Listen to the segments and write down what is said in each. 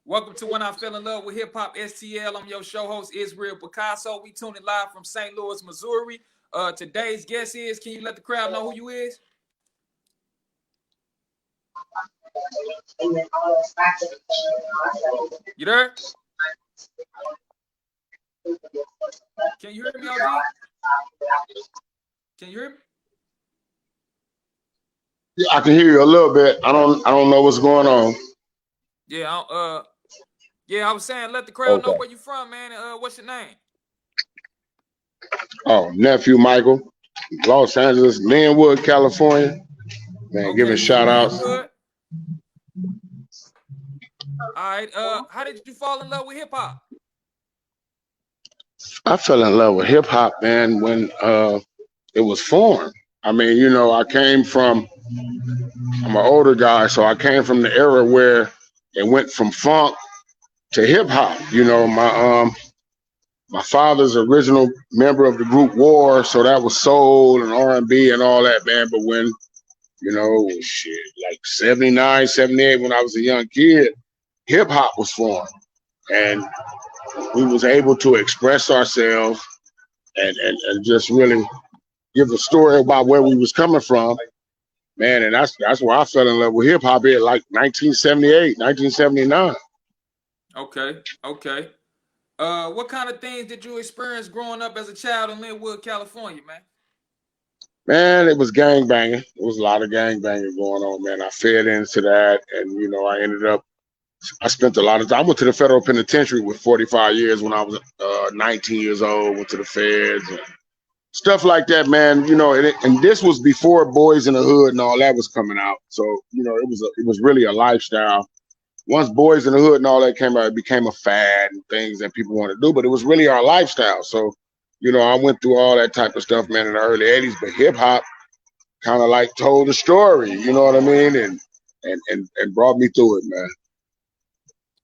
Welcome to When I Fell in Love with Hip Hop STL. I'm your show host, Israel Picasso. We tuning live from St. Louis, Missouri. Today's guest is, can you let the crowd know who you is? You there? Can you hear me, OG? Can you hear me? Yeah, I can hear you a little bit. I don't know what's going on. Yeah, I was saying let the crowd know where you from, man, and what's your name? Oh, Nephew Micheal, Los Angeles, Linwood, California. Man, giving shout outs. All right. How did you fall in love with hip hop? I fell in love with hip hop, man, when it was formed. I mean, you know, I'm an older guy, so I came from the era where it went from funk to hip hop. You know, my father's original member of the group War, so that was soul and R&B and all that, man. But when, you know, shit, like 79, 78, when I was a young kid, hip hop was formed. And we was able to express ourselves and just really give a story about where we was coming from, man. And that's why I fell in love with hip hop in like 1978, 1979. Okay. What kind of things did you experience growing up as a child in Linwood, California, man? Man, it was gang banging. There was a lot of gang banging going on, man. I fed into that, and you know, I spent a lot of time. I went to the federal penitentiary with 45 years when I was 19 years old. Went to the feds and stuff like that, man. You know, and this was before Boys in the Hood and all that was coming out. So you know, it was really a lifestyle. Once Boys in the Hood and all that came out, it became a fad and things that people want to do. But it was really our lifestyle. So you know, I went through all that type of stuff, man, in the early 80s. But hip hop kind of like told the story. You know what I mean? And brought me through it, man.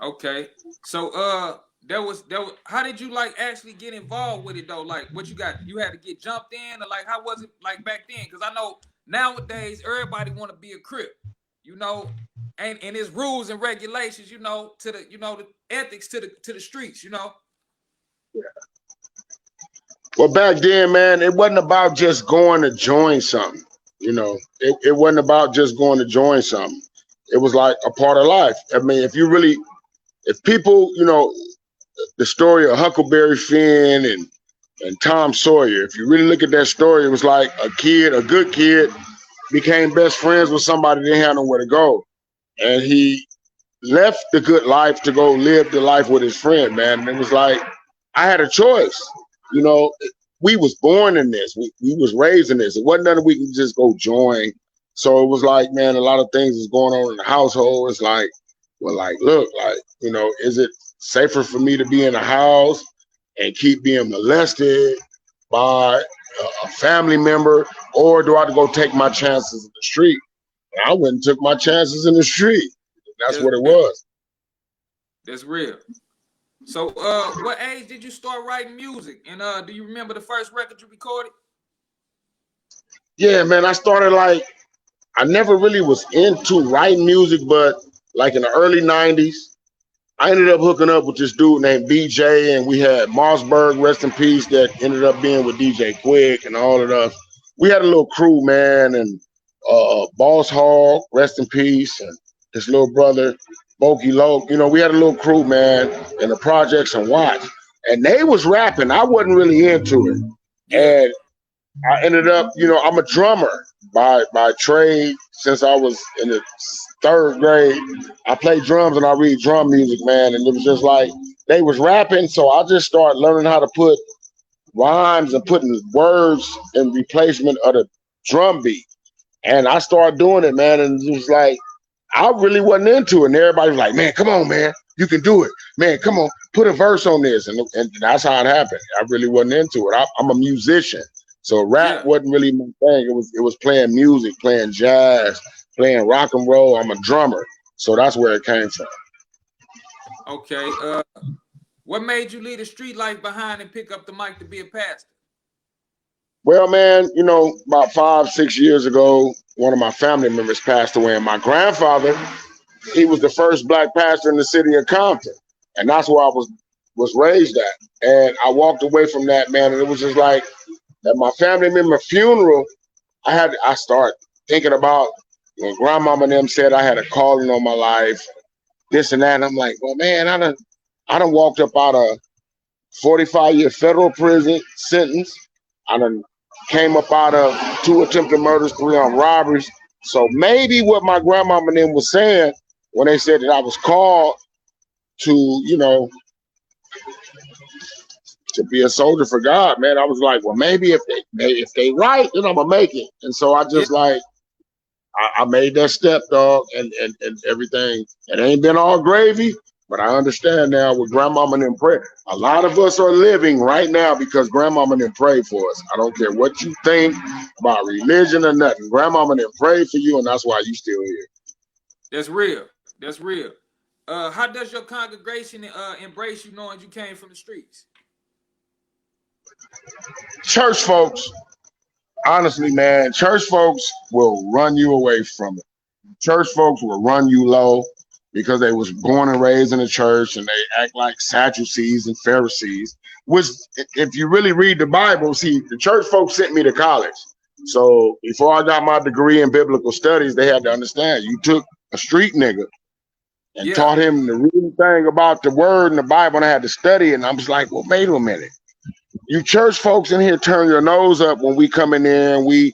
Okay, so there was how did you like actually get involved with it though? Like what you had to get jumped in, or like how was it like back then? Because I know nowadays everybody want to be a Crip, you know, and there's rules and regulations, you know, to the the ethics to the streets, you know. Yeah. Well, back then, man, it wasn't about just going to join something. You know, it wasn't about just going to join something. It was like a part of life. I mean, if people, you know, the story of Huckleberry Finn and Tom Sawyer, if you really look at that story, it was like a good kid, became best friends with somebody that didn't have nowhere to go. And he left the good life to go live the life with his friend, man. And it was like, I had a choice. You know, we was born in this. We was raised in this. It wasn't nothing we can just go join. So it was like, man, a lot of things is going on in the household. It's like, well, like, look, like, you know, is it safer for me to be in a house and keep being molested by a family member, or do I have to go take my chances in the street? And I went and took my chances in the street. That's what it was. That's real. So, what age did you start writing music? And do you remember the first record you recorded? Yeah, man, I never really was into writing music, but like in the early 90s, I ended up hooking up with this dude named BJ, and we had Mossberg, rest in peace, that ended up being with DJ Quick and all of us. We had a little crew, man, and Boss Hog, rest in peace, and his little brother, Boki Loke. You know, we had a little crew, man, in the projects and Watts. And they was rapping. I wasn't really into it. And I ended up, you know, I'm a drummer by trade since I was in the 3rd grade. I play drums and I read drum music, man. And it was just like they was rapping. So I just started learning how to put rhymes and putting words in replacement of the drum beat. And I started doing it, man. And it was like, I really wasn't into it. And everybody was like, man, come on, man. You can do it. Man, come on. Put a verse on this. And that's how it happened. I really wasn't into it. I'm a musician. So rap wasn't really my thing. It was playing music, playing jazz, playing rock and roll. I'm a drummer. So that's where it came from. Okay. What made you leave the street life behind and pick up the mic to be a pastor? Well, man, you know, about 5-6 years ago, one of my family members passed away, and my grandfather he was the first black pastor in the city of Compton, and that's where I was raised at. And I walked away from that, man, and it was just like at my family member funeral, I start thinking about when grandmama and them said I had a calling on my life, this and that. And I'm like, well, man, I done walked up out of 45-year federal prison sentence. I done came up out of 2 attempted murders, 3 armed robberies. So maybe what my grandmama and them was saying when they said that I was called to, you know, to be a soldier for God, man, I was like, well, maybe if they right, then I'm gonna make it. And so I Yeah. just like I made that step, dog, and everything. It ain't been all gravy, but I understand now with grandmama and them pray. A lot of us are living right now because grandmama and them prayed for us. I don't care what you think about religion or nothing. Grandmama and them prayed for you, and that's why you still here. That's real. That's real. How does your congregation embrace you knowing you came from the streets? Church folks, honestly, man, church folks will run you away from it. Church folks will run you low because they was born and raised in the church, and they act like Sadducees and Pharisees, which if you really read the Bible, see, the church folks sent me to college. So before I got my degree in biblical studies, they had to understand you took a street nigga and taught him the real thing about the word and the Bible, and I had to study it. And I was like, well, wait a minute. You church folks in here turn your nose up when we come in there and we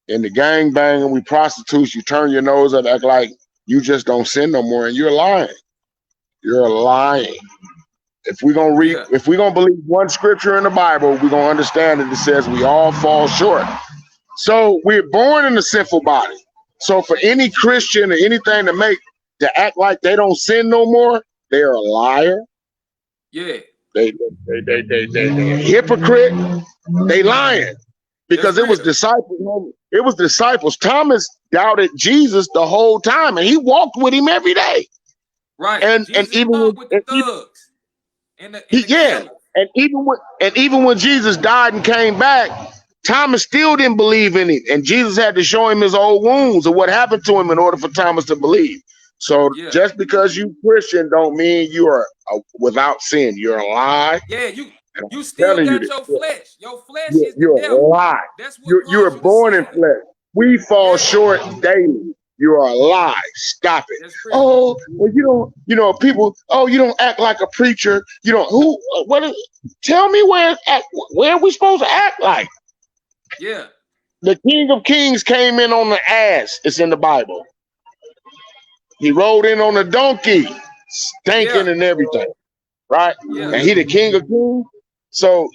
in the gang banging, we prostitutes, you turn your nose up, act like you just don't sin no more, and you're lying. You're lying. If we're gonna if we're gonna believe one scripture in the Bible, we're gonna understand that it says we all fall short. So we're born in a sinful body. So for any Christian or anything to act like they don't sin no more, they're a liar. Yeah. They hypocrite. They lying. Because it was disciples. It was disciples. Thomas doubted Jesus the whole time, and he walked with him every day. Right. And even with the thugs. And even when Jesus died and came back, Thomas still didn't believe in him, and Jesus had to show him his old wounds and what happened to him in order for Thomas to believe. So just because you Christian don't mean you are without sin. You're a lie. Yeah, you still got your flesh. Your flesh is the devil. A lie. That's what you're born in flesh. We fall short daily. You are a lie. Stop it. Oh, well, you don't. People. Oh, you don't act like a preacher. You don't. Who? What? Tell me where are we supposed to act like? Yeah. The King of Kings came in on the ass. It's in the Bible. He rode in on a donkey, stinking and everything, right? Yeah. And he the King of Kings. So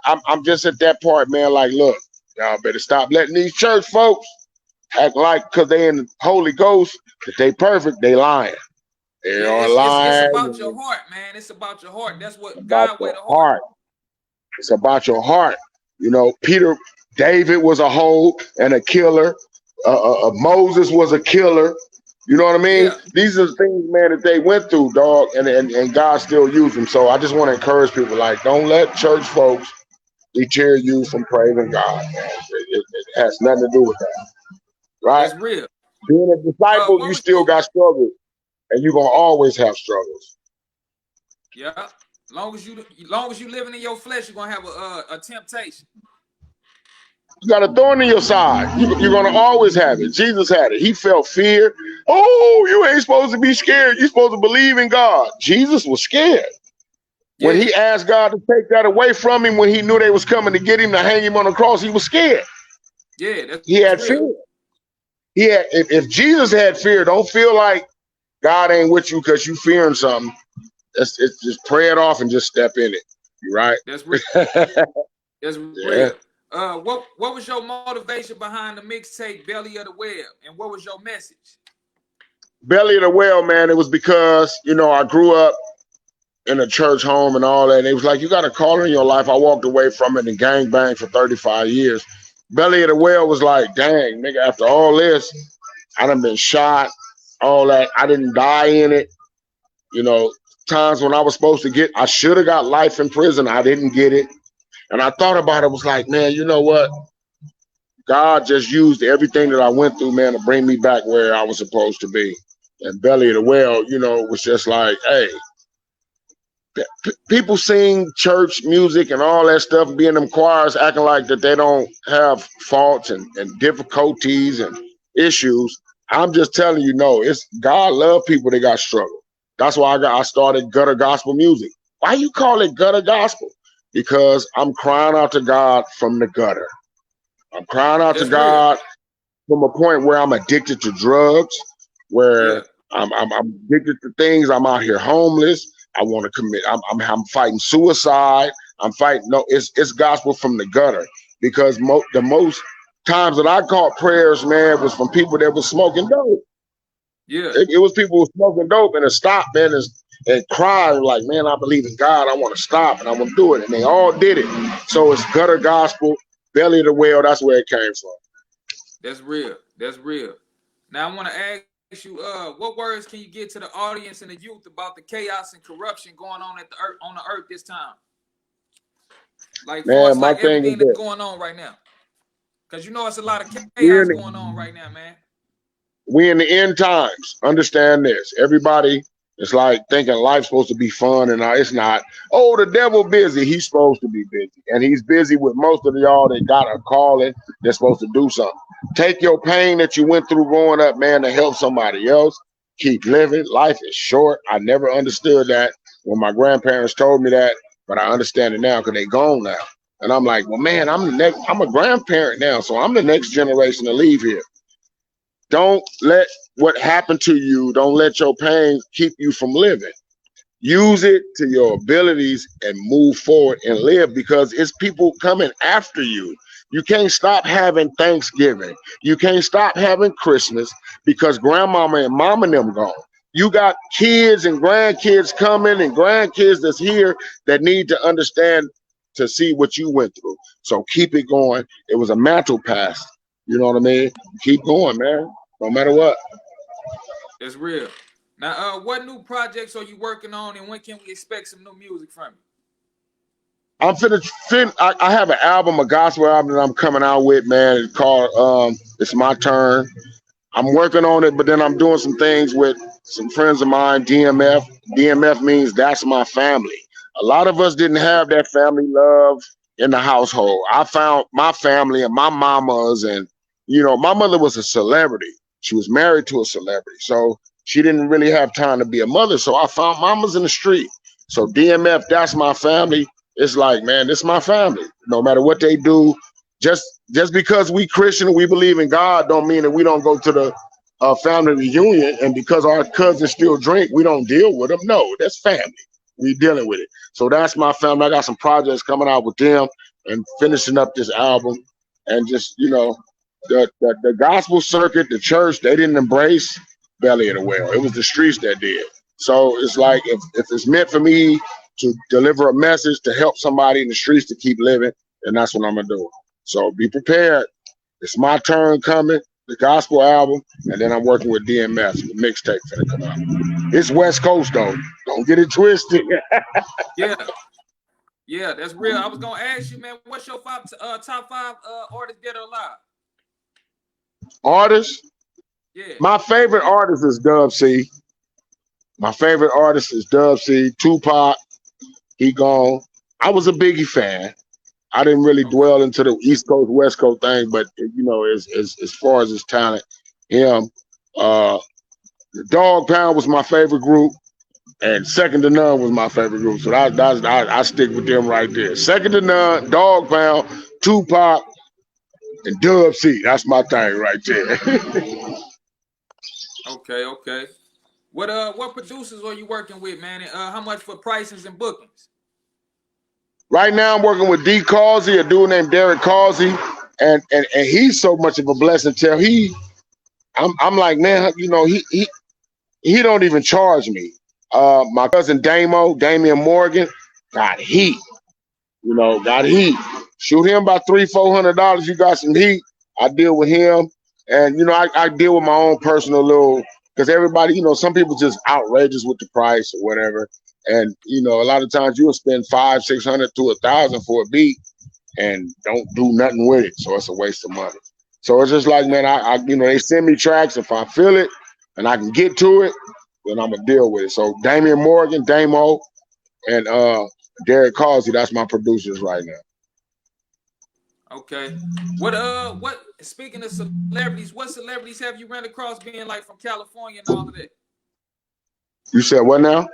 I'm just at that part, man. Like, look, y'all better stop letting these church folks act like because they in the Holy Ghost that they perfect. They lying. They are lying. It's about your heart, man. It's about your heart. That's what God with the heart. It's about your heart. David was a hoe and a killer. Moses was a killer. You know what I mean? Yeah. These are the things, man, that they went through, dog, and God still used them. So I just want to encourage people, like, don't let church folks deter you from praising God, man. It has nothing to do with that, right? That's real. Being a disciple, you still got struggles, and you're gonna always have struggles. Yeah, long as you living in your flesh, you're gonna have a temptation. You got a thorn in your side. You're going to always have it. Jesus had it. He felt fear. Oh, you ain't supposed to be scared. You're supposed to believe in God. Jesus was scared. Yeah. When he asked God to take that away from him, when he knew they was coming to get him to hang him on the cross, he was scared. Yeah, he had fear. If Jesus had fear, don't feel like God ain't with you because you fearing something. It's just pray it off and just step in it. You right? That's real. That's real. What was your motivation behind the mixtape Belly of the Whale, and what was your message? Belly of the Whale, man, it was because, I grew up in a church home and all that, and it was like, you got a calling in your life. I walked away from it and gang banged for 35 years. Belly of the Whale was like, dang, nigga, after all this, I done been shot, all that. I didn't die in it. Times when I should have got life in prison. I didn't get it. And I thought about it, was like, man, you know what? God just used everything that I went through, man, to bring me back where I was supposed to be. and Belly of the Whale, was just like, hey, people sing church music and all that stuff, be in them choirs acting like that they don't have faults and difficulties and issues. I'm just telling you, no, it's God love people that got struggle. That's why I started gutter gospel music. Why you call it gutter gospel? Because I'm crying out to God from the gutter. I'm crying out to That's real. God from a point where I'm addicted to drugs, Yeah, where I'm addicted to things. I'm out here homeless. I want to commit. I'm fighting suicide. I'm fighting. No, it's gospel from the gutter because the most times that I caught prayers, man, was from people that was smoking dope. yeah. It was people who were smoking dope and it stopped, man, and crying like, man, I believe in God. I want to stop and I want to do it, and they all did it. So it's gutter gospel, belly of the whale. That's where it came from. That's real. That's real. Now I want to ask you, what words can you get to the audience and the youth about the chaos and corruption going on at the earth on the earth this time? Like for Man, us, my like thing is everything that's that going on right now. Because it's a lot of we're chaos in going the, on right now, man. we in the end times. Understand this. Everybody is like thinking life's supposed to be fun, and it's not. Oh, the devil busy. He's supposed to be busy, and he's busy with most of y'all that got a calling. They're supposed to do something. Take your pain that you went through growing up, man, to help somebody else. Keep living. Life is short. I never understood that when my grandparents told me that, but I understand it now because they gone now. And I'm like, well, man, I'm a grandparent now, so I'm the next generation to leave here. Don't let what happened to you, don't let your pain keep you from living. Use it to your abilities and move forward and live because it's people coming after you. You can't stop having Thanksgiving. You can't stop having Christmas because grandmama and mama and them gone. You got kids and grandkids coming and grandkids that's here that need to understand to see what you went through. So keep it going. It was a mantle pass. You know what I mean? Keep going, man. No matter what. That's real. Now, what new projects are you working on, and when can we expect some new music from you? I'm I have an album, a gospel album that I'm coming out with, man. It's called It's My Turn. I'm working on it, but then I'm doing some things with some friends of mine, DMF. DMF means that's my family. A lot of us didn't have that family love in the household. I found my family and my mamas, and my mother was a celebrity. She was married to a celebrity. So she didn't really have time to be a mother. So I found mamas in the street. So DMF, that's my family. It's like, man, this is my family. No matter what they do, just because we Christian, we believe in God, don't mean that we don't go to the family reunion. And because our cousins still drink, we don't deal with them. No, that's family. We dealing with it. So that's my family. I got some projects coming out with them and finishing up this album. And just, the gospel circuit, the church, they didn't embrace Belly of the Whale. It was the streets that did. So it's like if it's meant for me to deliver a message to help somebody in the streets to keep living, then that's what I'm gonna do. So be prepared. It's my turn coming, the gospel album, and then I'm working with DMS, the mixtape finna come out. It's West Coast though. Don't get it twisted. Yeah, yeah, that's real. I was gonna ask you, man, what's your top five artists dead or alive? Artists, Yeah. my favorite artist is Dub C. My favorite artist is Dub C. Tupac, he gone. I was a Biggie fan. I didn't really Okay. dwell into the East Coast, West Coast thing, but as far as his talent, him, the Dog Pound was my favorite group, and Second to None was my favorite group. So I stick with them right there. Second to None, Dog Pound, Tupac, and Dub C. That's my thing right there. Okay. Okay. What producers are you working with, man? And how much for prices and bookings? Right now, I'm working with D. Causey, a dude named Derek Causey, and he's so much of a blessing. I'm like, man, he don't even charge me. My cousin Damian Morgan, got heat. Got heat. Shoot him about $300-400. You got some heat. I deal with him, and I deal with my own personal little because everybody, some people just outrageous with the price or whatever, and a lot of times you'll spend 500-600 to 1,000 for a beat and don't do nothing with it, so it's a waste of money. So it's just like, man, I they send me tracks if I feel it. and I can get to it, then I'm gonna deal with it. So Damian Morgan, Damo, and Derek Causey, that's my producers right now. Okay. What? Speaking of celebrities, what celebrities have you ran across being like from California and all of that? You said what now?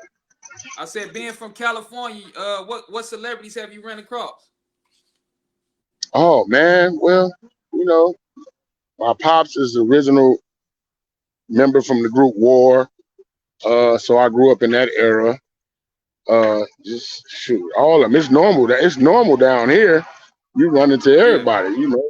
I said being from California. What celebrities have you ran across? Oh man, well, you know, my pops is the original member from the group War. So I grew up in that era. Just shoot, all of them. It's normal. It's normal down here. You run into Yeah, everybody, you know.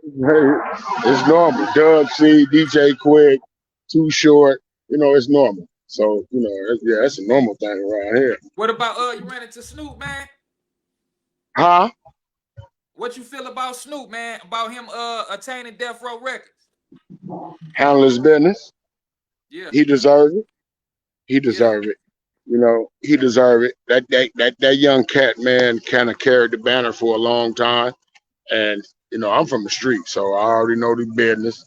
It's normal. Dub C, DJ Quick, Too Short. You know, it's normal. So you know, yeah, it's a normal thing around here. what about you ran into Snoop, man? Huh? What you feel about Snoop, man? About him attaining Death Row Records? Handle his business. Yeah, He deserves it. He yeah, deserves it. You know, he deserves it. That young cat man kind of carried the banner for a long time. And you know, I'm from the street, so I already know the business.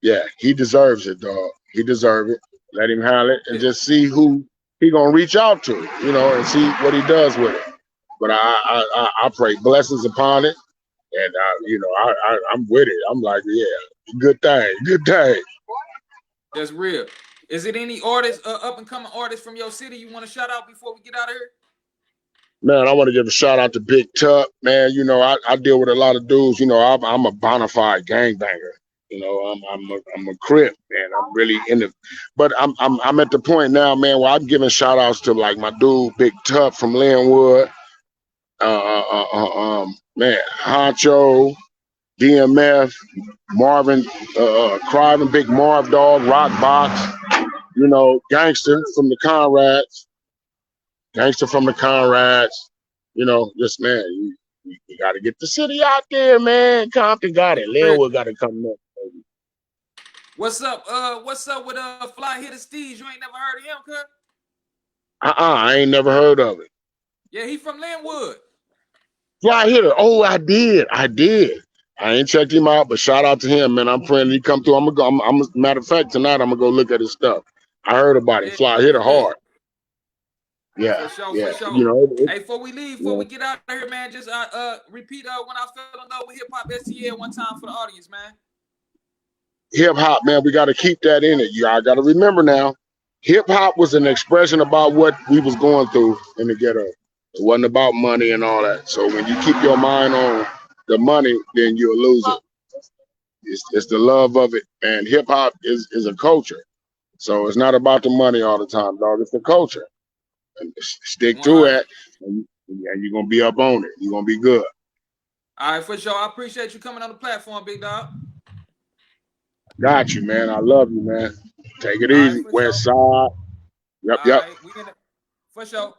Yeah, he deserves it, dog. He deserves it. Let him handle it and yeah. just see who he gonna reach out to, you know, and see what he does with it. But I pray blessings upon it, and you know, I'm with it. I'm like, yeah, good thing, good thing. That's real. Is it any artists, up and coming artists from your city you want to shout out before we get out of here? Man, I want to give a shout out to Big Tuck. Man, you know, I deal with a lot of dudes. You know, I'm a bona fide gangbanger. You know, I'm a crip, man. I'm really in the, but I'm at the point now, man, where I'm giving shout outs to like my dude Big Tuck from Linwood, man, Honcho, DMF, Marvin, Criven, Big Marv Dog, Rock Box. You know, Gangster from the Conrads. You know, just man, you got to get the city out there, man. Compton got it. Linwood got to come up. What's up? What's up with Fly Hitter Steez? You ain't never heard of him, cuz? I ain't never heard of it. Yeah, he from Linwood. Fly Hitter. Oh, I did. I ain't checked him out, but shout out to him, man. I'm praying he come through. I'm gonna go. Matter of fact, tonight I'm gonna go look at his stuff. I heard about him. Yeah, Fly Hitter yeah. hard. Yeah, For sure, for yeah. sure. You know, Hey, before we leave, before we get out of here, man, just repeat when I fell in love with hip hop STL one time for the audience, man. hip hop, man, we got to keep that in it. I got to remember now, hip hop was an expression about what we was going through in the ghetto. It wasn't about money and all that. So when you keep your mind on the money, then you'll lose it. It's the love of it, and hip hop is a culture. So it's not about the money all the time, dog. It's the culture, and stick to 100. it, and you're gonna be up on it. You're gonna be good. All right, for sure. I appreciate you coming on the platform, big dog. Got you, man. I love you, man. Take it All right, easy. for sure. West Side. Yep, All yep. right, we in it for sure.